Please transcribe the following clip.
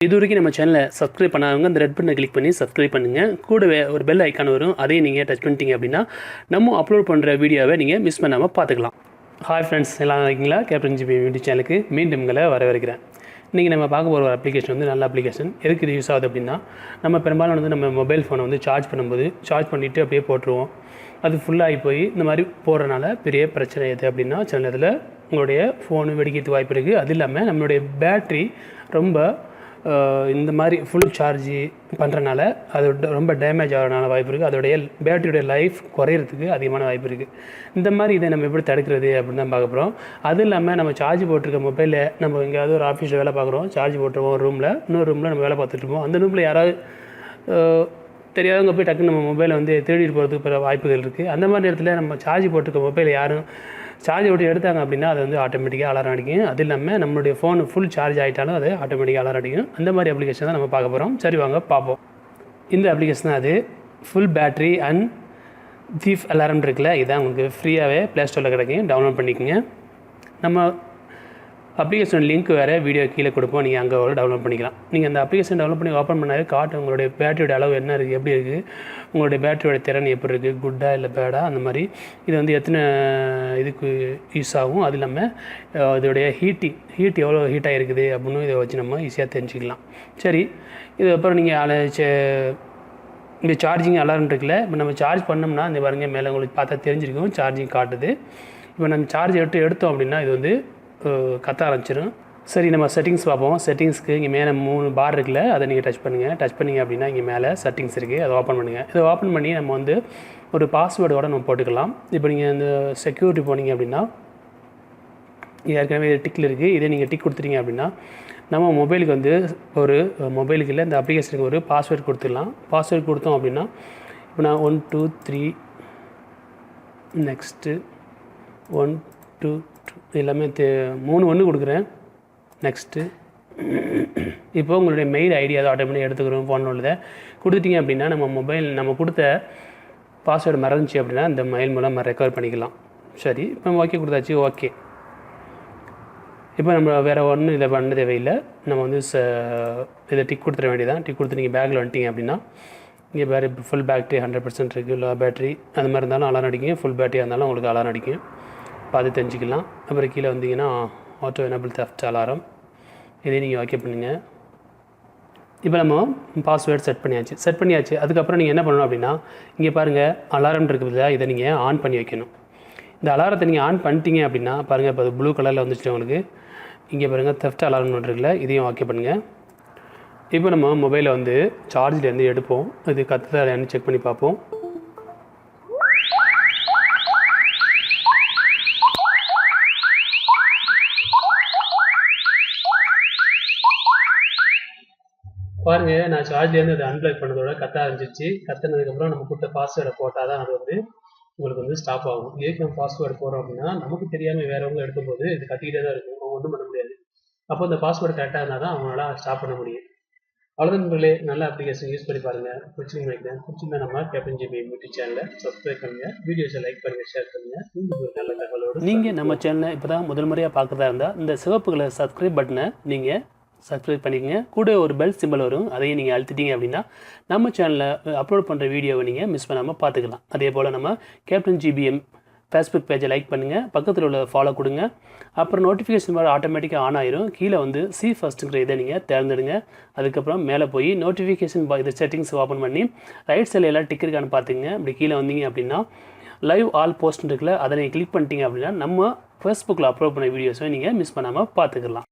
இதுவரைக்கும் நம்ம சேனலை சப்ஸ்கிரைப் பண்ணாதவங்க அந்த ரெட் பட்டனை கிளிக் பண்ணி சப்ஸ்கிரைப் பண்ணுங்கள். கூடவே ஒரு பெல் ஐக்கான் வரும், அதையும் நீங்கள் டச் பண்ணிட்டீங்க அப்படின்னா நம்ம அப்லோட் பண்ணுற வீடியோவை நீங்கள் மிஸ் பண்ணாமல் பார்த்துக்கலாம். ஹாய் ஃப்ரெண்ட்ஸ், எல்லாம் இருக்கீங்களா? கேப்டன் ஜிபி யூடியூப் சேனலுக்கு மீண்டும் உங்களை வரவேற்கிறேன். இன்றைக்கி நம்ம பார்க்க போகிற ஒரு அப்ளிகேஷன் வந்து நல்ல அப்ளிகேஷன். எதுக்கு இது யூஸ் ஆகுது அப்படின்னா, நம்ம பெரும்பாலும் வந்து நம்ம மொபைல் ஃபோனை வந்து சார்ஜ் பண்ணும்போது சார்ஜ் பண்ணிவிட்டு அப்படியே போட்டுருவோம். அது ஃபுல்லாகி போய் இந்த மாதிரி போடுறனால பெரிய பிரச்சனை எது அப்படின்னா, சில நேரத்தில் உங்களுடைய ஃபோனு வெடிக்கிறதுக்கு வாய்ப்பு இருக்குது. அது இல்லாமல் நம்மளுடைய பேட்ரி ரொம்ப இந்த மாதிரி ஃபுல் சார்ஜ் பண்ணுறனால அது ரொம்ப டேமேஜ் ஆகிறனால வாய்ப்பு இருக்குது. அதோடைய பேட்டரியோடைய லைஃப் குறையிறதுக்கு அதிகமான வாய்ப்பு இருக்குது. இந்த மாதிரி இதை நம்ம எப்படி தடுக்கிறது அப்படின்னு தான் பார்க்க போகிறோம். அது இல்லாமல் நம்ம சார்ஜ் போட்டிருக்க மொபைலில் நம்ம எங்கேயாவது ஒரு ஆஃபீஸில் வேலை பார்க்குறோம், சார்ஜ் போட்டுருவோம் ஒரு ரூமில், இன்னொரு ரூமில் நம்ம வேலை பார்த்துட்ருப்போம். அந்த ரூமில் யாராவது தெரியாதவங்க போய் டக்குன்னு நம்ம மொபைலை வந்து திருடிட்டு போகிறதுக்கு பல வாய்ப்புகள் இருக்குது. அந்த மாதிரி இடத்துல நம்ம சார்ஜ் போட்டிருக்க மொபைலை யாரும் சார்ஜ் விட்டு எடுத்தாங்க அப்படின்னா அது வந்து ஆட்டோமேட்டிக்காக அலாரம் அடிக்கும். அது இல்லாமல் நம்மளுடைய ஃபோனு ஃபுல் சார்ஜ் ஆகிட்டாலும் அது ஆட்டோமேட்டிக்காக அலாரம் அடிக்கும். அந்த மாதிரி அப்ளிகேஷன் தான் நம்ம பார்க்க போகிறோம். சரி வாங்க பார்ப்போம். இந்த அப்ளிகேஷன் தான் அது. Full battery and thief alarm இருக்குல்ல, இதான் உங்களுக்கு ஃப்ரீயாகவே ப்ளே ஸ்டோரில் கிடைக்கும். டவுன்லோட் பண்ணிக்கோங்க. நம்ம அப்ளிகேஷன் லிங்க் வேறு வீடியோ கீழே கொடுப்போம், நீங்கள் அங்கே டவுன்லோட் பண்ணிக்கலாம். நீங்கள் அந்த அப்ளிகேஷன் டவுன்லோட் பண்ணி ஓப்பன் பண்ணாலே காட்டும் உங்களுடைய பேட்டரியோட அளவு என்ன இருக்குது, எப்படி இருக்குது, உங்களுடைய பேட்டரியோட திறன் எப்படி இருக்குது, குட்டாக இல்லை பேடாக, அந்த மாதிரி இது வந்து எத்தனை இதுக்கு யூஸ் ஆகும். அது இல்லாமல் இதோடைய ஹீட் எவ்வளோ ஹீட்டாக இருக்குது அப்படின்னு இதை வச்சு நம்ம ஈஸியாக தெரிஞ்சுக்கலாம். சரி, இதுக்கப்புறம் நீங்கள் இந்த சார்ஜிங் அலாரம் இருக்குல்ல, இப்போ நம்ம சார்ஜ் பண்ணோம்னா இந்த பாருங்க மேலே உங்களுக்கு பார்த்தா தெரிஞ்சிருக்கும் சார்ஜிங் காட்டுது. இப்போ நம்ம சார்ஜ் எடுத்தோம் அப்படின்னா இது வந்து கத்த ஆரம்பிச்சிடும். சரி, நம்ம செட்டிங்ஸ் பார்ப்போம். செட்டிங்ஸ்க்கு இங்கே மேலே 3 பார் இருக்குல்ல, அதை நீங்கள் டச் பண்ணிங்க அப்படின்னா இங்கே மேலே செட்டிங்ஸ் இருக்குது, அதை ஓப்பன் பண்ணுங்கள். இதை ஓப்பன் பண்ணி நம்ம வந்து ஒரு பாஸ்வேர்டோடு நம்ம போட்டுக்கலாம். இப்போ நீங்கள் இந்த செக்யூரிட்டி போனீங்க அப்படின்னா ஏற்கனவே இது டிக்கில் இருக்குது. இதே நீங்கள் டிக் கொடுத்துட்டீங்க அப்படின்னா நம்ம மொபைலுக்கு வந்து ஒரு மொபைலுக்கு இல்லை இந்த அப்ளிகேஷனுக்கு ஒரு பாஸ்வேர்டு கொடுத்துடலாம். பாஸ்வேர்டு கொடுத்தோம் அப்படின்னா இப்போ நான் 1 2 3 நெக்ஸ்ட்டு 1 2 எல்லாமே 3 1 கொடுக்குறேன். நெக்ஸ்ட்டு இப்போ உங்களுடைய மெயில் ஐடி அதை ஆட்டோமேட்டிக் எடுத்துக்கிறோம். ஃபோன் உள்ளதை கொடுத்துட்டிங்க அப்படின்னா நம்ம கொடுத்த பாஸ்வேர்டு மறந்துச்சு அப்படின்னா இந்த மெயில் மூலம் நம்ம ரெக்கவர் பண்ணிக்கலாம். சரி, இப்போ ஓகே கொடுத்தாச்சு. ஓகே, இப்போ நம்ம வேறு ஒன்றும் இதை பண்ண தேவையில்லை. நம்ம வந்து இதை டிக் கொடுத்துட வேண்டியதான். டிக் கொடுத்து நீங்கள் பேக்கில் வந்துட்டிங்க அப்படின்னா இங்கே வேறு ஃபுல் பேட்டரி 100% இருக்குது, லோ பேட்டரி அந்த மாதிரி இருந்தாலும் அலாரம் அடிக்கும், ஃபுல் பேட்டரியாக இருந்தாலும் உங்களுக்கு அலாரம் அடிக்கும். பார்த்து தெரிஞ்சுக்கலாம். அப்புறம் கீழே வந்தீங்கன்னா ஆட்டோ எனபிள் தெஃப்ட் அலாரம், இதே நீங்கள் ஓகே பண்ணுங்க. இப்போ நம்ம பாஸ்வேர்டு செட் பண்ணியாச்சு. அதுக்கப்புறம் நீங்கள் என்ன பண்ணணும் அப்படின்னா இங்கே பாருங்கள் அலாரம் இருக்குது, இதை நீங்கள் ஆன் பண்ணி வைக்கணும். இந்த அலாரத்தை நீங்கள் ஆன் பண்ணிட்டீங்க அப்படின்னா பாருங்கள், இப்போ அது ப்ளூ கலரில் வந்துச்சு உங்களுக்கு. இங்கே பாருங்கள் தெஃப்ட் அலாரம் இருக்குல்ல, இதையும் ஓகே பண்ணுங்கள். இப்போ நம்ம மொபைலை வந்து சார்ஜ்லேருந்து எடுப்போம். இது கத்துதான்னு செக் பண்ணி பார்ப்போம். பாருங்கள், நான் சார்ஜ்லேருந்து அதை அன்பிளக் பண்ணதோட கத்த ஆரம்பிச்சிச்சு. கத்துனதுக்கப்புறம் நம்ம கொடுத்த பாஸ்வேர்டை போட்டால் தான் அது வந்து உங்களுக்கு வந்து ஸ்டாப் ஆகும். எதுக்கு நம்ம பாஸ்வேர்டு போகிறோம் அப்படின்னா நமக்கு தெரியாமல் வேறவங்க எடுக்கும்போது இது கத்திக்கிட்டே தான் இருக்கும், அவங்க ஒன்றும் பண்ண முடியாது. அப்போ இந்த பாஸ்வேர்டு கரெக்டாக இருந்தால் தான் அவங்களால ஸ்டாப் பண்ண முடியும். அவ்வளோதான் நண்பர்களே, நல்ல அப்ளிகேஷன் யூஸ் பண்ணி பாருங்கள். பிடிச்சிருந்தா நம்ம கேப்டன் ஜிபி யூடியூப் சேனலை சப்ஸ்கிரைப் பண்ணுங்கள், வீடியோஸை லைக் பண்ணுங்கள், ஷேர் பண்ணுங்கள். இன்னும் ஒரு நல்ல தகவலோடு நீங்கள் நம்ம சேனலை இப்போ தான் முதல் முறையாக பார்க்குறதா இருந்தால் இந்த சிவப்பு கலர் சப்ஸ்கிரைப் பட்டனை நீங்கள் சப்ஸ்கிரைப் பண்ணிக்கங்க. கூட ஒரு பெல் சிம்பிள் வரும், அதையும் நீங்கள் அழுத்திட்டீங்க அப்படின்னா நம்ம சேனலில் அப்லோட் பண்ணுற வீடியோவை நீங்கள் மிஸ் பண்ணாமல் பார்த்துக்கலாம். அதே போல் நம்ம கேப்டன் ஜிபிஎம் ஃபேஸ்புக் பேஜை லைக் பண்ணுங்கள், பக்கத்தில் உள்ள ஃபாலோ கொடுங்க. அப்புறம் நோட்டிஃபிகேஷன் பார் ஆட்டோமேட்டிக்காக ஆன் ஆயிரும். கீழே வந்து சி ஃபர்ஸ்ட்டுங்கிற இதை நீங்கள் தேர்ந்தெடுங்க. அதுக்கப்புறம் மேலே போய் நோட்டிஃபிகேஷன் இதை செட்டிங்ஸ் ஓப்பன் பண்ணி ரைட் சைடில் எல்லாம் டிக் இருக்கான்னு பார்த்துங்க. அப்படி கீழே வந்தீங்க அப்படின்னா லைவ் ஆல் போஸ்ட் இருக்குல்ல, அதை நீங்கள் கிளிக் பண்ணிட்டீங்க அப்படின்னா நம்ம ஃபேஸ்புக்கில் அப்லோட் பண்ண வீடியோஸை நீங்கள் மிஸ் பண்ணாமல் பார்த்துக்கலாம்.